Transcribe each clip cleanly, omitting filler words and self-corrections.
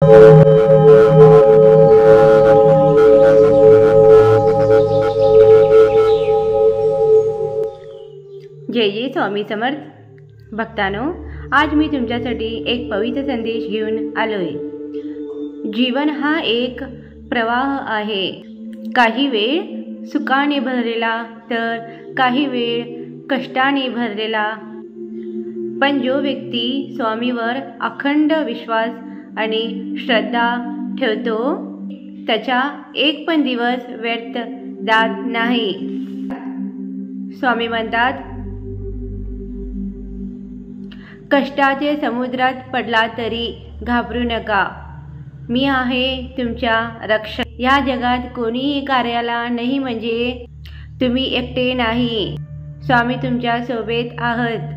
जय जय स्वामी समर्थ भक्तांनो, आज मी तुमच्यासाठी एक पवित्र संदेश घेऊन आलोय। जीवन हा एक प्रवाह आहे, काही वेळ सुखाने भरलेला तर काही वेळ कष्टाने भरलेला। पण जो व्यक्ती स्वामीवर अखंड विश्वास आणि श्रद्धा ठेवतो त्याचा एक पण दिवस व्यर्थ जात नाही। स्वामी म्हणतात, कष्टाचे समुद्रात पडला तरी घाबरू नका, मी आहे तुमच्या रक्षक। या जगात कोणीही कार्याला नाही म्हणजे तुम्ही एकटे नाही, स्वामी तुमच्या सोबत आहात।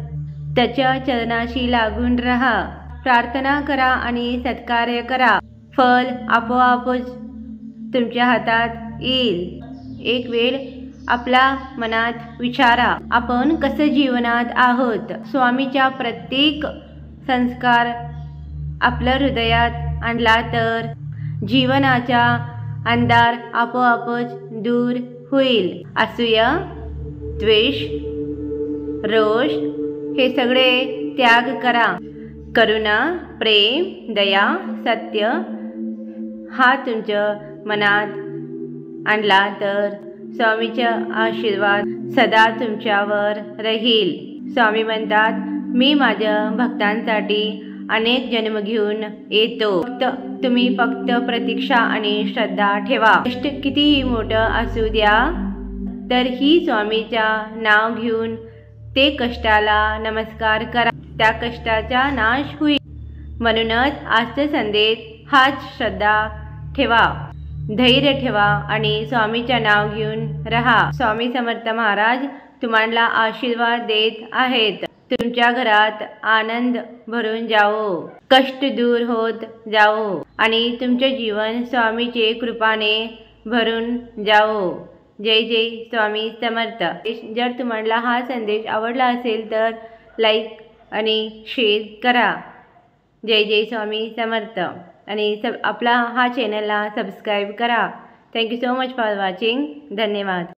त्याच्या चरणाशी लागून राहा, प्रार्थना करा आणि सत्कार्य करा, फळ आपोआपच तुमच्या हातात येईल। एक वेळ आपल्या मनात विचारा, आपण कसं जीवनात आहोत। स्वामीच्या प्रत्येक संस्कार आपल्या हृदयात आणला तर जीवनाचा अंधार आपोआपच दूर होईल। असूया, द्वेष, रोष हे सगळे त्याग करा। करुणा, प्रेम, दया, सत्य हा तुमच्या मनात आणला तर स्वामीचा आशीर्वाद सदा तुमच्यावर राहील। स्वामी म्हणतात, मी माझ्या भक्तांसाठी अनेक जन्म घेऊन येतो, तुम्ही फक्त प्रतीक्षा आणि श्रद्धा ठेवा। कष्ट कितीही मोठं असू द्या तरीही स्वामीचा नाव घेऊन ते कष्टाला नमस्कार करा, त्या कष्टाचा नाश होईल। म्हणूनच आजचा संदेश हाच, श्रद्धा ठेवा, धैर्य ठेवा आणि स्वामीचे नाव घेऊन रहा। स्वामी समर्थ महाराज तुम्हाला आशीर्वाद देत आहेत। तुमच्या घरात आनंद भरून जावो, कष्ट दूर होत जावो आणि तुमचे जीवन स्वामीचे कृपाने भरून जावो। जय जय स्वामी समर्थ। जर तुम्हाला हा संदेश आवडला असेल तर लाईक आणि शेअर करा। जय जय स्वामी समर्थ आणि आपला हा चॅनलला सबस्क्राईब करा। Thank you so much for watching. धन्यवाद।